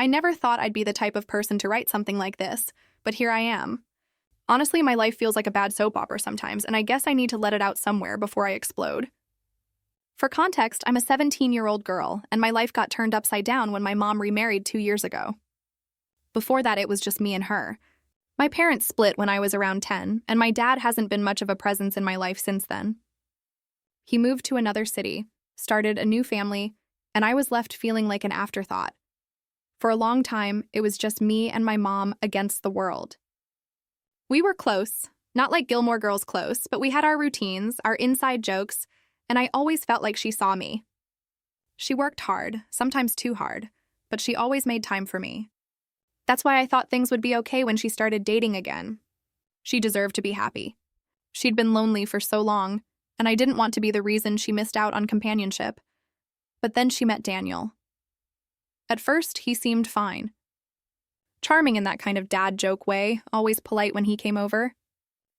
I never thought I'd be the type of person to write something like this, but here I am. Honestly, my life feels like a bad soap opera sometimes, and I guess I need to let it out somewhere before I explode. For context, I'm a 17-year-old girl, and my life got turned upside down when my mom remarried 2 years ago. Before that, it was just me and her. My parents split when I was around 10, and my dad hasn't been much of a presence in my life since then. He moved to another city, started a new family, and I was left feeling like an afterthought. For a long time, it was just me and my mom against the world. We were close, not like Gilmore Girls close, but we had our routines, our inside jokes, and I always felt like she saw me. She worked hard, sometimes too hard, but she always made time for me. That's why I thought things would be okay when she started dating again. She deserved to be happy. She'd been lonely for so long, and I didn't want to be the reason she missed out on companionship. But then she met Daniel. At first, he seemed fine. Charming in that kind of dad joke way, always polite when he came over.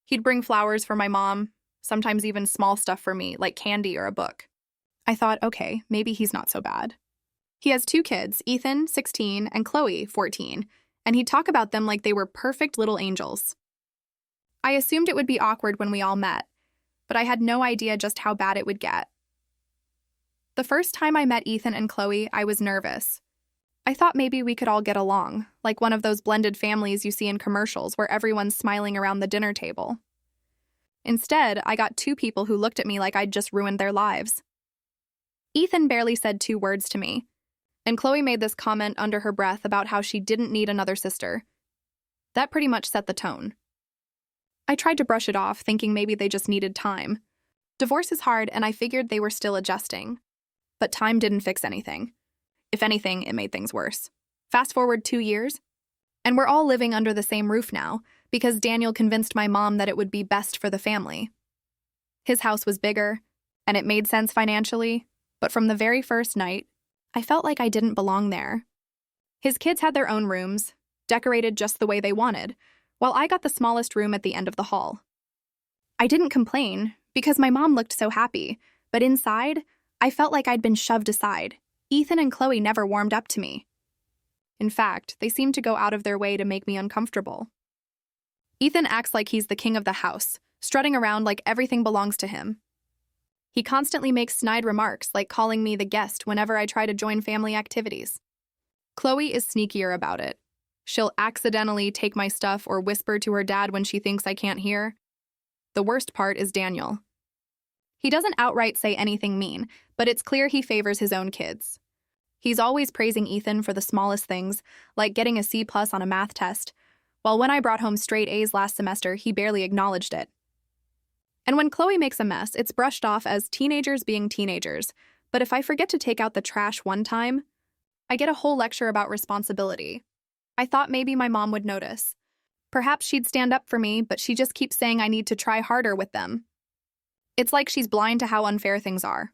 He'd bring flowers for my mom, sometimes even small stuff for me, like candy or a book. I thought, okay, maybe he's not so bad. He has 2 kids, Ethan, 16, and Chloe, 14, and he'd talk about them like they were perfect little angels. I assumed it would be awkward when we all met, but I had no idea just how bad it would get. The first time I met Ethan and Chloe, I was nervous. I thought maybe we could all get along, like one of those blended families you see in commercials where everyone's smiling around the dinner table. Instead, I got 2 people who looked at me like I'd just ruined their lives. Ethan barely said 2 words to me, and Chloe made this comment under her breath about how she didn't need another sister. That pretty much set the tone. I tried to brush it off, thinking maybe they just needed time. Divorce is hard, and I figured they were still adjusting. But time didn't fix anything. If anything, it made things worse. Fast forward 2 years, and we're all living under the same roof now because Daniel convinced my mom that it would be best for the family. His house was bigger, and it made sense financially, but from the very first night, I felt like I didn't belong there. His kids had their own rooms, decorated just the way they wanted, while I got the smallest room at the end of the hall. I didn't complain because my mom looked so happy, but inside, I felt like I'd been shoved aside. Ethan and Chloe never warmed up to me. In fact, they seemed to go out of their way to make me uncomfortable. Ethan acts like he's the king of the house, strutting around like everything belongs to him. He constantly makes snide remarks like calling me the guest whenever I try to join family activities. Chloe is sneakier about it. She'll accidentally take my stuff or whisper to her dad when she thinks I can't hear. The worst part is Daniel. He doesn't outright say anything mean, but it's clear he favors his own kids. He's always praising Ethan for the smallest things, like getting a C+ on a math test, while when I brought home straight A's last semester, he barely acknowledged it. And when Chloe makes a mess, it's brushed off as teenagers being teenagers, but if I forget to take out the trash one time, I get a whole lecture about responsibility. I thought maybe my mom would notice. Perhaps she'd stand up for me, but she just keeps saying I need to try harder with them. It's like she's blind to how unfair things are.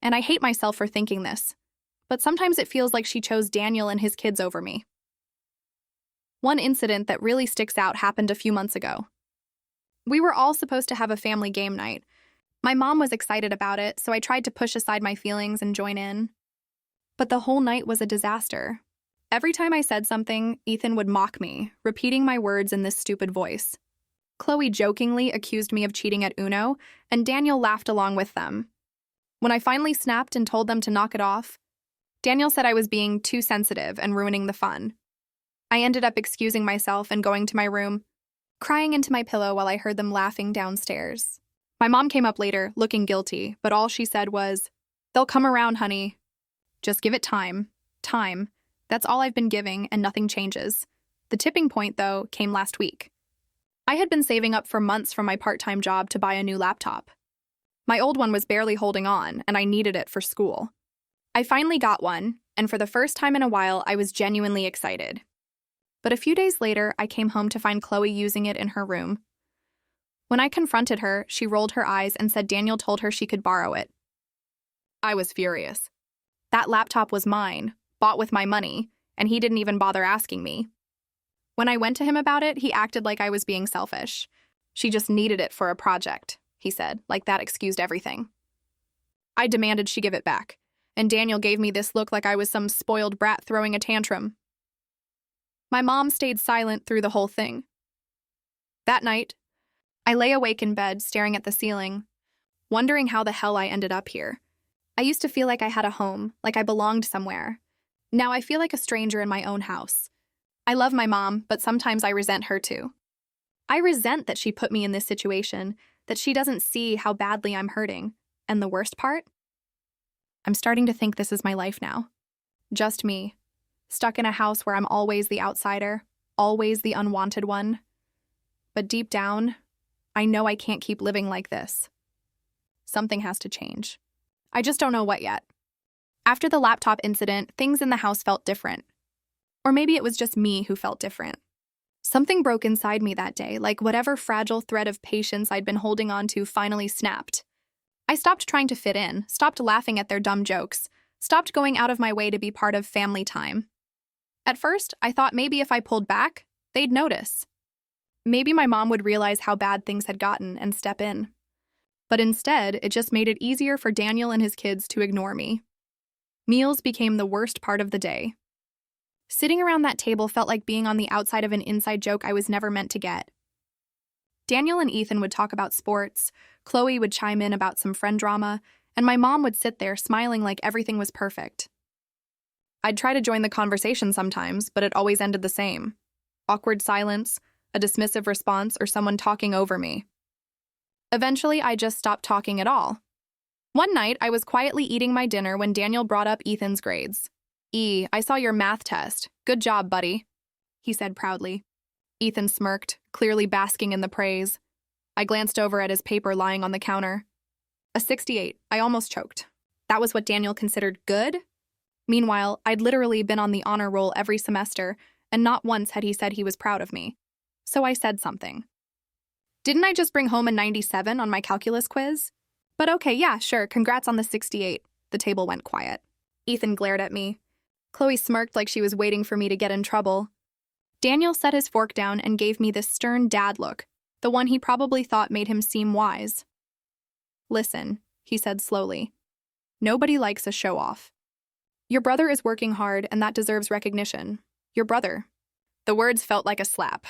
And I hate myself for thinking this, but sometimes it feels like she chose Daniel and his kids over me. One incident that really sticks out happened a few months ago. We were all supposed to have a family game night. My mom was excited about it, so I tried to push aside my feelings and join in. But the whole night was a disaster. Every time I said something, Ethan would mock me, repeating my words in this stupid voice. Chloe jokingly accused me of cheating at Uno, and Daniel laughed along with them. When I finally snapped and told them to knock it off, Daniel said I was being too sensitive and ruining the fun. I ended up excusing myself and going to my room, crying into my pillow while I heard them laughing downstairs. My mom came up later, looking guilty, but all she said was, "They'll come around, honey. Just give it time. Time. That's all I've been giving, and nothing changes." The tipping point, though, came last week. I had been saving up for months from my part-time job to buy a new laptop. My old one was barely holding on, and I needed it for school. I finally got one, and for the first time in a while, I was genuinely excited. But a few days later, I came home to find Chloe using it in her room. When I confronted her, she rolled her eyes and said Daniel told her she could borrow it. I was furious. That laptop was mine, bought with my money, and he didn't even bother asking me. When I went to him about it, he acted like I was being selfish. She just needed it for a project, he said, like that excused everything. I demanded she give it back, and Daniel gave me this look like I was some spoiled brat throwing a tantrum. My mom stayed silent through the whole thing. That night, I lay awake in bed staring at the ceiling, wondering how the hell I ended up here. I used to feel like I had a home, like I belonged somewhere. Now I feel like a stranger in my own house. I love my mom, but sometimes I resent her too. I resent that she put me in this situation, that she doesn't see how badly I'm hurting. And the worst part? I'm starting to think this is my life now. Just me, stuck in a house where I'm always the outsider, always the unwanted one. But deep down, I know I can't keep living like this. Something has to change. I just don't know what yet. After the laptop incident, things in the house felt different. Or maybe it was just me who felt different. Something broke inside me that day, like whatever fragile thread of patience I'd been holding on to finally snapped. I stopped trying to fit in, stopped laughing at their dumb jokes, stopped going out of my way to be part of family time. At first, I thought maybe if I pulled back, they'd notice. Maybe my mom would realize how bad things had gotten and step in. But instead, it just made it easier for Daniel and his kids to ignore me. Meals became the worst part of the day. Sitting around that table felt like being on the outside of an inside joke I was never meant to get. Daniel and Ethan would talk about sports, Chloe would chime in about some friend drama, and my mom would sit there smiling like everything was perfect. I'd try to join the conversation sometimes, but it always ended the same. Awkward silence, a dismissive response, or someone talking over me. Eventually, I just stopped talking at all. One night, I was quietly eating my dinner when Daniel brought up Ethan's grades. I saw your math test. Good job, buddy," he said proudly. Ethan smirked, clearly basking in the praise. I glanced over at his paper lying on the counter. A 68. I almost choked. That was what Daniel considered good? Meanwhile, I'd literally been on the honor roll every semester, and not once had he said he was proud of me. So I said something. "Didn't I just bring home a 97 on my calculus quiz?" "But okay, yeah, sure, congrats on the 68. The table went quiet. Ethan glared at me. Chloe smirked like she was waiting for me to get in trouble. Daniel set his fork down and gave me this stern dad look, the one he probably thought made him seem wise. "Listen," he said slowly. "Nobody likes a show-off. Your brother is working hard, and that deserves recognition. Your brother." The words felt like a slap.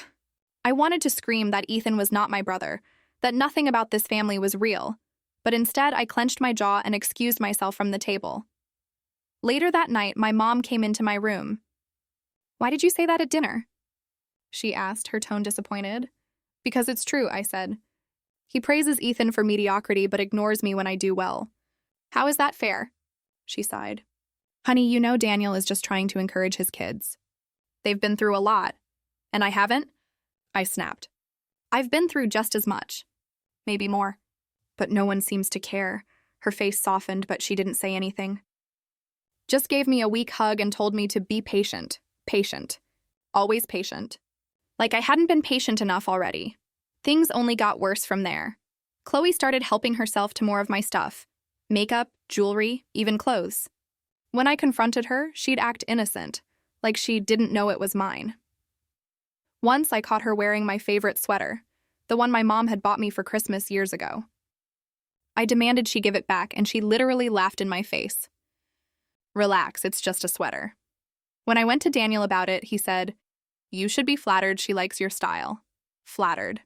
I wanted to scream that Ethan was not my brother, that nothing about this family was real, but instead I clenched my jaw and excused myself from the table. Later that night, my mom came into my room. "Why did you say that at dinner?" she asked, her tone disappointed. "Because it's true," I said. "He praises Ethan for mediocrity but ignores me when I do well. How is that fair?" she sighed. "Honey, you know Daniel is just trying to encourage his kids. They've been through a lot. And I haven't?" I snapped. "I've been through just as much. Maybe more. But no one seems to care." Her face softened, but she didn't say anything. Just gave me a weak hug and told me to be patient. Patient. Always patient. Like I hadn't been patient enough already. Things only got worse from there. Chloe started helping herself to more of my stuff. Makeup, jewelry, even clothes. When I confronted her, she'd act innocent, like she didn't know it was mine. Once I caught her wearing my favorite sweater, the one my mom had bought me for Christmas years ago. I demanded she give it back, and she literally laughed in my face. "Relax, it's just a sweater." When I went to Daniel about it, he said, "You should be flattered she likes your style." Flattered.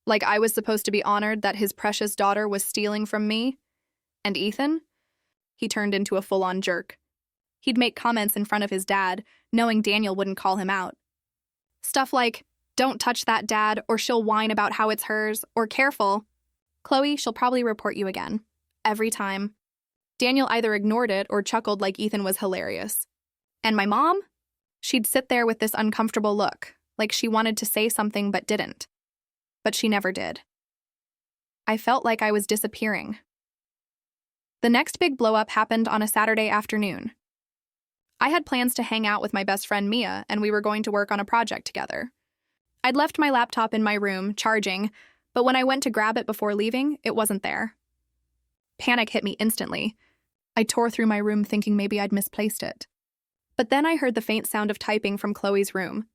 Like I was supposed to be honored that his precious daughter was stealing from me? And Ethan? He turned into a full-on jerk. He'd make comments in front of his dad, knowing Daniel wouldn't call him out. Stuff like, "Don't touch that, Dad," or she'll whine about how it's hers, or "Careful. Chloe, she'll probably report you again." Every time. Daniel either ignored it or chuckled like Ethan was hilarious. And my mom? She'd sit there with this uncomfortable look, like she wanted to say something but didn't. But she never did. I felt like I was disappearing. The next big blow-up happened on a Saturday afternoon. I had plans to hang out with my best friend Mia, and we were going to work on a project together. I'd left my laptop in my room, charging, but when I went to grab it before leaving, it wasn't there. Panic hit me instantly. I tore through my room thinking maybe I'd misplaced it. But then I heard the faint sound of typing from Chloe's room.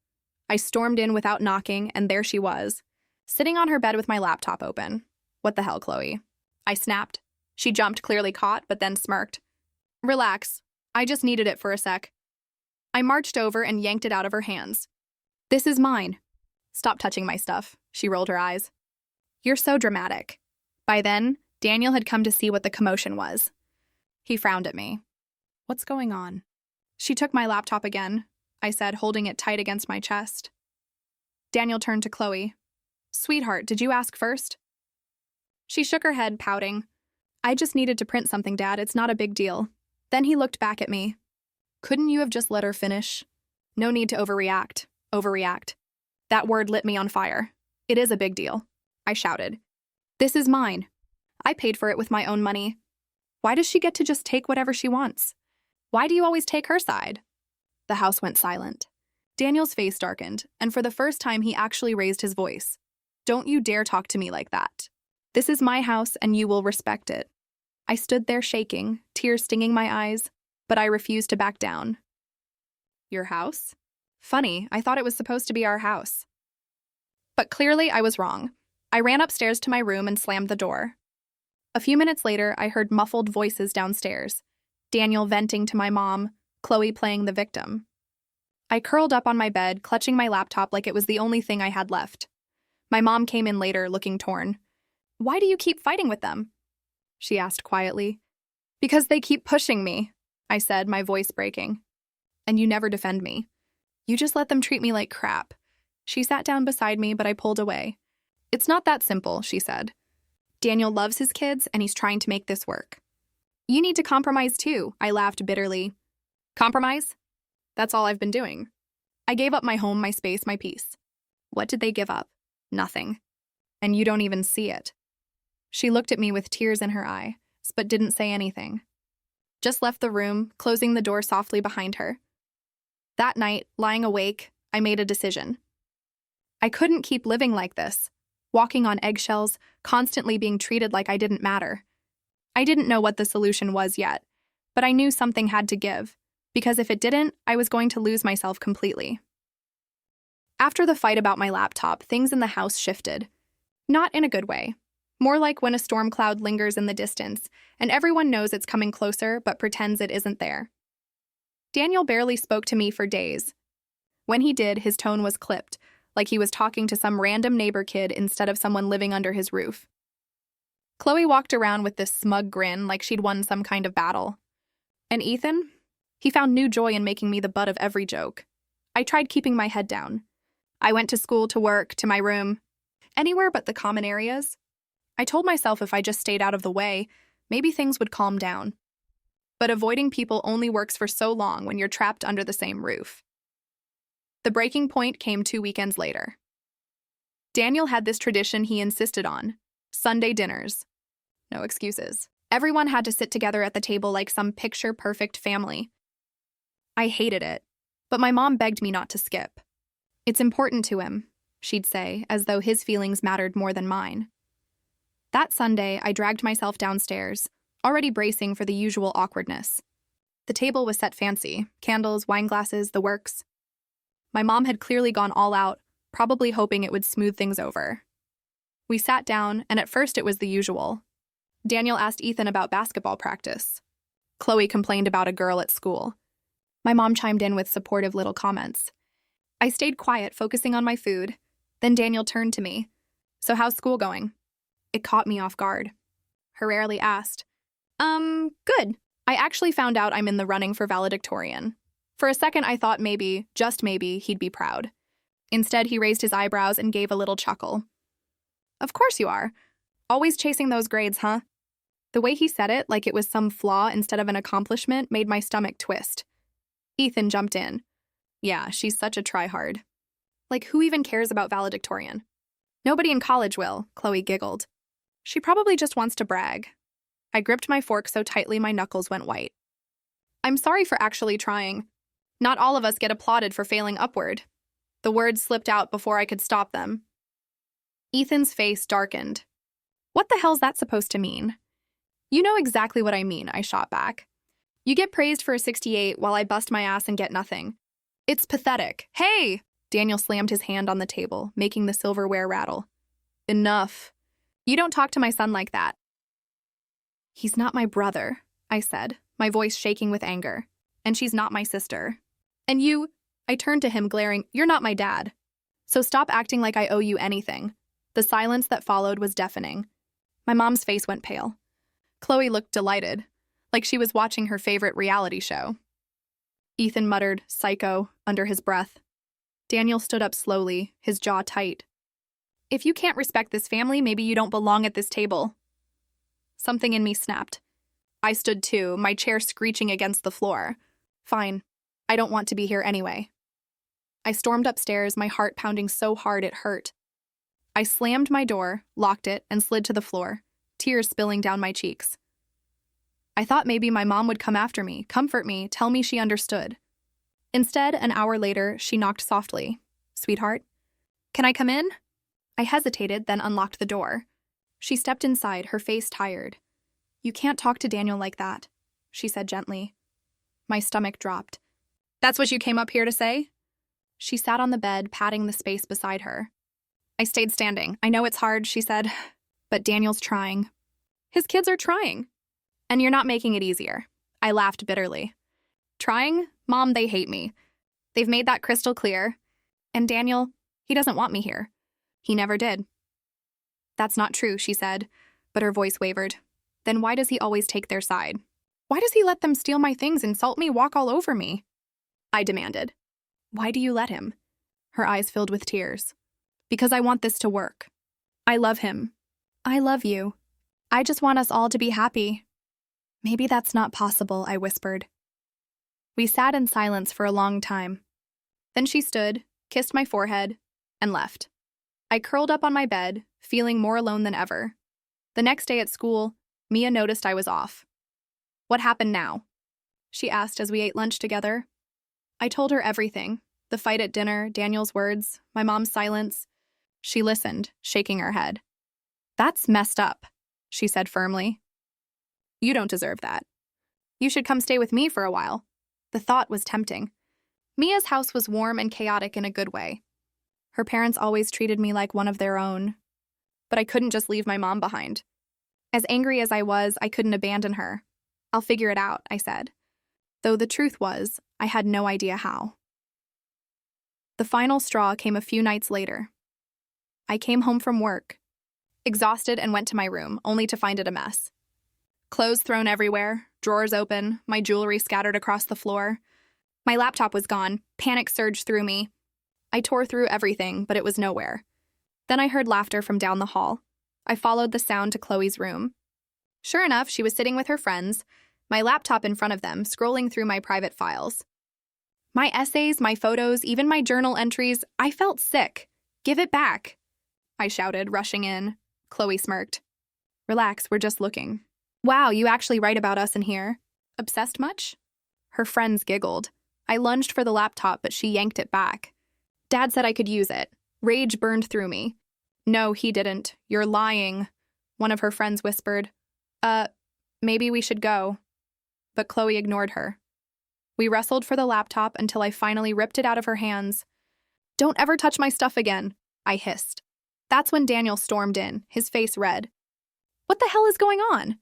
I stormed in without knocking, and there she was, sitting on her bed with my laptop open. "What the hell, Chloe?" I snapped. She jumped, clearly caught, but then smirked. "Relax. I just needed it for a sec." I marched over and yanked it out of her hands. This is mine. Stop touching my stuff, she rolled her eyes. You're so dramatic. By then, Daniel had come to see what the commotion was. He frowned at me. What's going on? She took my laptop again, I said, holding it tight against my chest. Daniel turned to Chloe. Sweetheart, did you ask first? She shook her head, pouting. I just needed to print something, Dad. It's not a big deal. Then he looked back at me. Couldn't you have just let her finish? No need to overreact. Overreact. That word lit me on fire. It is a big deal, I shouted. This is mine. I paid for it with my own money. Why does she get to just take whatever she wants? Why do you always take her side? The house went silent. Daniel's face darkened, and for the first time he actually raised his voice. Don't you dare talk to me like that. This is my house and you will respect it. I stood there shaking, tears stinging my eyes, but I refused to back down. Your house? Funny, I thought it was supposed to be our house. But clearly I was wrong. I ran upstairs to my room and slammed the door. A few minutes later, I heard muffled voices downstairs. Daniel venting to my mom, Chloe playing the victim. I curled up on my bed, clutching my laptop like it was the only thing I had left. My mom came in later, looking torn. Why do you keep fighting with them? She asked quietly. Because they keep pushing me, I said, my voice breaking. And you never defend me. You just let them treat me like crap. She sat down beside me, but I pulled away. It's not that simple, she said. Daniel loves his kids, and he's trying to make this work. You need to compromise too, I laughed bitterly. Compromise? That's all I've been doing. I gave up my home, my space, my peace. What did they give up? Nothing. And you don't even see it. She looked at me with tears in her eyes, but didn't say anything. Just left the room, closing the door softly behind her. That night, lying awake, I made a decision. I couldn't keep living like this, walking on eggshells, constantly being treated like I didn't matter. I didn't know what the solution was yet, but I knew something had to give, because if it didn't, I was going to lose myself completely. After the fight about my laptop, things in the house shifted. Not in a good way. More like when a storm cloud lingers in the distance, and everyone knows it's coming closer but pretends it isn't there. Daniel barely spoke to me for days. When he did, his tone was clipped, like he was talking to some random neighbor kid instead of someone living under his roof. Chloe walked around with this smug grin like she'd won some kind of battle. And Ethan? He found new joy in making me the butt of every joke. I tried keeping my head down. I went to school, to work, to my room. Anywhere but the common areas. I told myself if I just stayed out of the way, maybe things would calm down. But avoiding people only works for so long when you're trapped under the same roof. The breaking point came 2 weekends later. Daniel had this tradition he insisted on: Sunday dinners. No excuses. Everyone had to sit together at the table like some picture-perfect family. I hated it, but my mom begged me not to skip. It's important to him, she'd say, as though his feelings mattered more than mine. That Sunday, I dragged myself downstairs, already bracing for the usual awkwardness. The table was set fancy, candles, wine glasses, the works. My mom had clearly gone all out, probably hoping it would smooth things over. We sat down, and at first it was the usual. Daniel asked Ethan about basketball practice. Chloe complained about a girl at school. My mom chimed in with supportive little comments. I stayed quiet, focusing on my food. Then Daniel turned to me. So how's school going? It caught me off guard. Hurriedly asked. Good. I actually found out I'm in the running for valedictorian. For a second, I thought maybe, just maybe, he'd be proud. Instead, he raised his eyebrows and gave a little chuckle. Of course you are. Always chasing those grades, huh? The way he said it, like it was some flaw instead of an accomplishment, made my stomach twist. Ethan jumped in. Yeah, she's such a tryhard. Like, who even cares about valedictorian? Nobody in college will, Chloe giggled. She probably just wants to brag. I gripped my fork so tightly my knuckles went white. I'm sorry for actually trying. Not all of us get applauded for failing upward. The words slipped out before I could stop them. Ethan's face darkened. What the hell's that supposed to mean? You know exactly what I mean, I shot back. You get praised for a 68 while I bust my ass and get nothing. It's pathetic. Hey! Daniel slammed his hand on the table, making the silverware rattle. Enough. You don't talk to my son like that. He's not my brother, I said, my voice shaking with anger. And she's not my sister. And you, I turned to him glaring, you're not my dad. So stop acting like I owe you anything. The silence that followed was deafening. My mom's face went pale. Chloe looked delighted, like she was watching her favorite reality show. Ethan muttered, "Psycho," under his breath. Daniel stood up slowly, his jaw tight. "If you can't respect this family, maybe you don't belong at this table." Something in me snapped. I stood too, my chair screeching against the floor. Fine. I don't want to be here anyway. I stormed upstairs, my heart pounding so hard it hurt. I slammed my door, locked it, and slid to the floor, tears spilling down my cheeks. I thought maybe my mom would come after me, comfort me, tell me she understood. Instead, an hour later, she knocked softly. "Sweetheart, can I come in?" I hesitated, then unlocked the door. She stepped inside, her face tired. "You can't talk to Daniel like that," she said gently. My stomach dropped. "That's what you came up here to say?" She sat on the bed, patting the space beside her. I stayed standing. "I know it's hard," she said, "but Daniel's trying. His kids are trying. And you're not making it easier." I laughed bitterly. "Trying? Mom, they hate me. They've made that crystal clear. And Daniel, he doesn't want me here. He never did." "That's not true," she said, but her voice wavered. "Then why does he always take their side? Why does he let them steal my things, insult me, walk all over me?" I demanded. "Why do you let him?" Her eyes filled with tears. "Because I want this to work. I love him. I love you. I just want us all to be happy." "Maybe that's not possible," I whispered. We sat in silence for a long time. Then she stood, kissed my forehead, and left. I curled up on my bed, feeling more alone than ever. The next day at school, Mia noticed I was off. "What happened now?" she asked as we ate lunch together. I told her everything, the fight at dinner, Daniel's words, my mom's silence. She listened, shaking her head. "That's messed up," she said firmly. "You don't deserve that. You should come stay with me for a while." The thought was tempting. Mia's house was warm and chaotic in a good way. Her parents always treated me like one of their own. But I couldn't just leave my mom behind. As angry as I was, I couldn't abandon her. "I'll figure it out," I said. Though the truth was, I had no idea how. The final straw came a few nights later. I came home from work, exhausted, and went to my room, only to find it a mess. Clothes thrown everywhere, drawers open, my jewelry scattered across the floor. My laptop was gone, panic surged through me. I tore through everything, but it was nowhere. Then I heard laughter from down the hall. I followed the sound to Chloe's room. Sure enough, she was sitting with her friends, my laptop in front of them, scrolling through my private files. My essays, my photos, even my journal entries, I felt sick. "Give it back," I shouted, rushing in. Chloe smirked. "Relax, we're just looking." "Wow, you actually write about us in here. Obsessed much?" Her friends giggled. I lunged for the laptop, but she yanked it back. "Dad said I could use it." Rage burned through me. "No, he didn't. You're lying," one of her friends whispered. Maybe we should go." But Chloe ignored her. We wrestled for the laptop until I finally ripped it out of her hands. "Don't ever touch my stuff again," I hissed. That's when Daniel stormed in, his face red. "What the hell is going on?"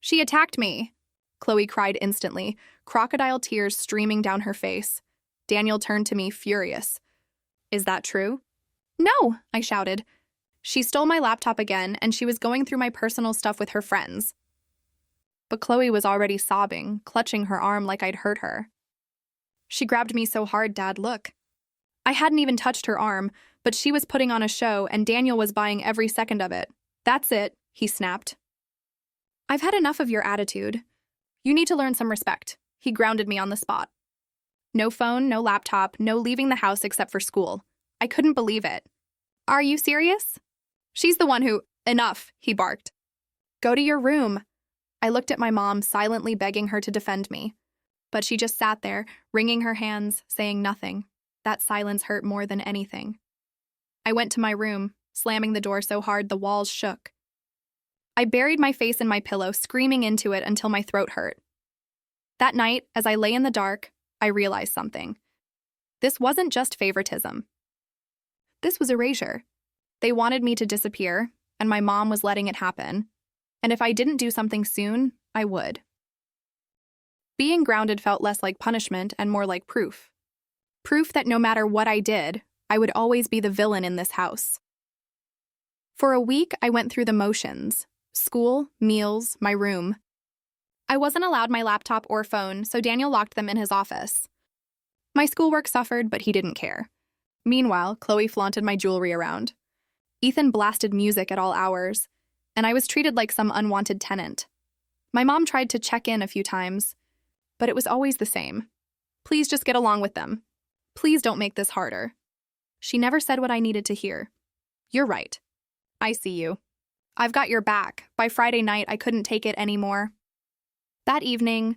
"She attacked me," Chloe cried instantly, crocodile tears streaming down her face. Daniel turned to me, furious. "Is that true?" "No," I shouted. "She stole my laptop again, and she was going through my personal stuff with her friends." But Chloe was already sobbing, clutching her arm like I'd hurt her. "She grabbed me so hard, Dad, look." I hadn't even touched her arm, but she was putting on a show, and Daniel was buying every second of it. "That's it," he snapped. "I've had enough of your attitude. You need to learn some respect." He grounded me on the spot. No phone, no laptop, no leaving the house except for school. I couldn't believe it. "Are you serious?" "She's the one who—" "Enough," he barked. "Go to your room." I looked at my mom, silently begging her to defend me. But she just sat there, wringing her hands, saying nothing. That silence hurt more than anything. I went to my room, slamming the door so hard the walls shook. I buried my face in my pillow, screaming into it until my throat hurt. That night, as I lay in the dark, I realized something. This wasn't just favoritism. This was erasure. They wanted me to disappear, and my mom was letting it happen. And if I didn't do something soon, I would. Being grounded felt less like punishment and more like proof. Proof that no matter what I did, I would always be the villain in this house. For a week, I went through the motions: school, meals, my room. I wasn't allowed my laptop or phone, so Daniel locked them in his office. My schoolwork suffered, but he didn't care. Meanwhile, Chloe flaunted my jewelry around. Ethan blasted music at all hours, and I was treated like some unwanted tenant. My mom tried to check in a few times, but it was always the same. Please just get along with them. Please don't make this harder. She never said what I needed to hear. You're right. I see you. I've got your back. By Friday night, I couldn't take it anymore. That evening,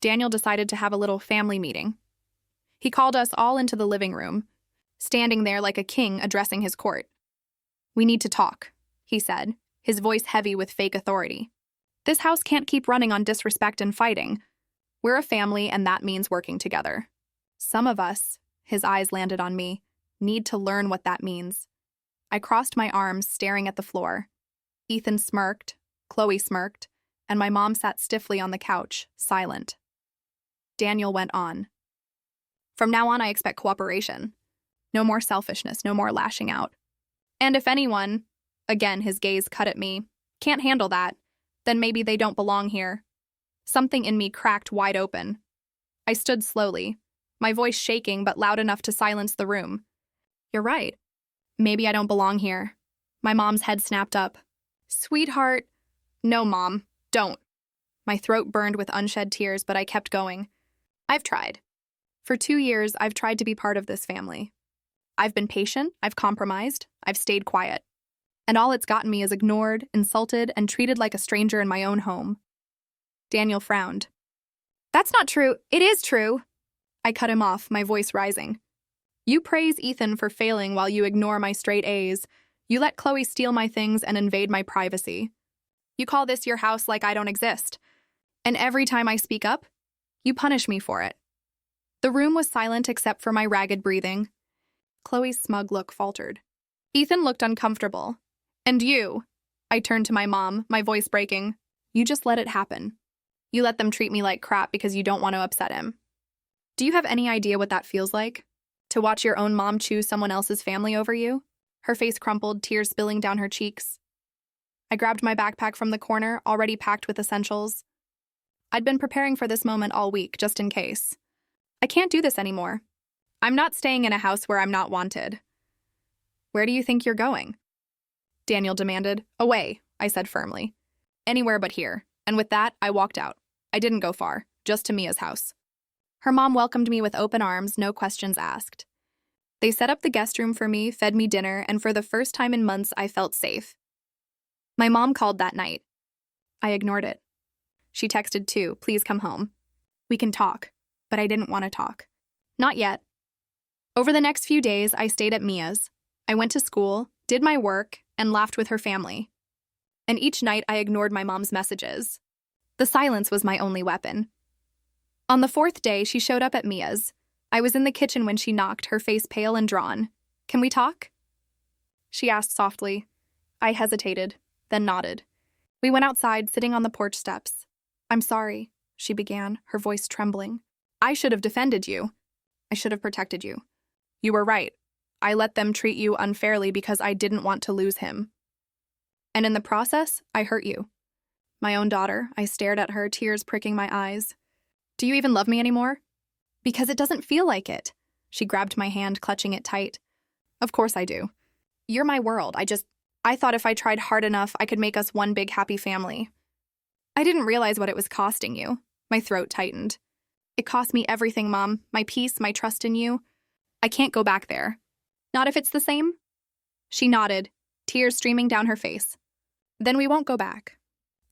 Daniel decided to have a little family meeting. He called us all into the living room, standing there like a king addressing his court. We need to talk, he said, his voice heavy with fake authority. This house can't keep running on disrespect and fighting. We're a family, and that means working together. Some of us, his eyes landed on me, need to learn what that means. I crossed my arms, staring at the floor. Ethan smirked, Chloe smirked, and my mom sat stiffly on the couch, silent. Daniel went on. From now on, I expect cooperation. No more selfishness, no more lashing out. And if anyone, again his gaze cut at me, can't handle that, then maybe they don't belong here. Something in me cracked wide open. I stood slowly, my voice shaking but loud enough to silence the room. You're right. Maybe I don't belong here. My mom's head snapped up. Sweetheart. No, Mom, don't. My throat burned with unshed tears, but I kept going. I've tried. For 2 years, I've tried to be part of this family. I've been patient, I've compromised, I've stayed quiet. And all it's gotten me is ignored, insulted, and treated like a stranger in my own home. Daniel frowned. That's not true. It is true. I cut him off, my voice rising. You praise Ethan for failing while you ignore my straight A's. You let Chloe steal my things and invade my privacy. You call this your house like I don't exist. And every time I speak up, you punish me for it. The room was silent except for my ragged breathing. Chloe's smug look faltered. Ethan looked uncomfortable. And you, I turned to my mom, my voice breaking, you just let it happen. You let them treat me like crap because you don't want to upset him. Do you have any idea what that feels like? To watch your own mom choose someone else's family over you? Her face crumpled, tears spilling down her cheeks. I grabbed my backpack from the corner, already packed with essentials. I'd been preparing for this moment all week, just in case. I can't do this anymore. I'm not staying in a house where I'm not wanted. Where do you think you're going? Daniel demanded. Away, I said firmly. Anywhere but here. And with that, I walked out. I didn't go far, just to Mia's house. Her mom welcomed me with open arms, no questions asked. They set up the guest room for me, fed me dinner, and for the first time in months, I felt safe. My mom called that night. I ignored it. She texted too, please come home. We can talk, but I didn't want to talk. Not yet. Over the next few days, I stayed at Mia's. I went to school, did my work, and laughed with her family. And each night, I ignored my mom's messages. The silence was my only weapon. On the 4th day, she showed up at Mia's. I was in the kitchen when she knocked, her face pale and drawn. Can we talk? She asked softly. I hesitated, then nodded. We went outside, sitting on the porch steps. I'm sorry, she began, her voice trembling. I should have defended you. I should have protected you. You were right. I let them treat you unfairly because I didn't want to lose him. And in the process, I hurt you. My own daughter, I stared at her, tears pricking my eyes. Do you even love me anymore? Because it doesn't feel like it. She grabbed my hand, clutching it tight. Of course I do. You're my world. I thought if I tried hard enough, I could make us one big happy family. I didn't realize what it was costing you. My throat tightened. It cost me everything, Mom. My peace, my trust in you. I can't go back there. Not if it's the same? She nodded, tears streaming down her face. Then we won't go back.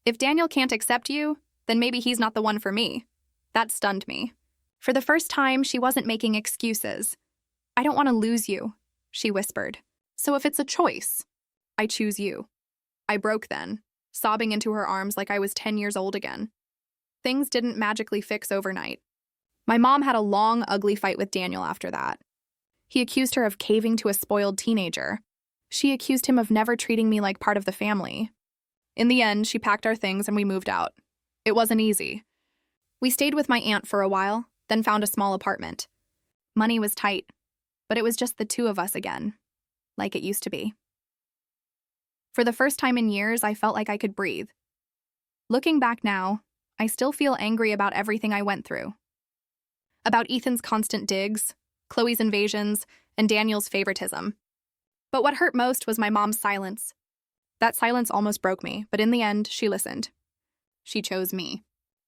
If Daniel can't accept you, then maybe he's not the one for me. That stunned me. For the first time, she wasn't making excuses. I don't want to lose you, she whispered. So if it's a choice, I choose you. I broke then, sobbing into her arms like I was 10 years old again. Things didn't magically fix overnight. My mom had a long, ugly fight with Daniel after that. He accused her of caving to a spoiled teenager. She accused him of never treating me like part of the family. In the end, she packed our things and we moved out. It wasn't easy. We stayed with my aunt for a while, then found a small apartment. Money was tight, but it was just the two of us again, like it used to be. For the first time in years, I felt like I could breathe. Looking back now, I still feel angry about everything I went through. About Ethan's constant digs, Chloe's invasions, and Daniel's favoritism. But what hurt most was my mom's silence. That silence almost broke me, but in the end, she listened. She chose me.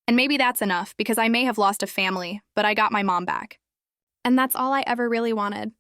And maybe that's enough, because I may have lost a family, but I got my mom back. And that's all I ever really wanted.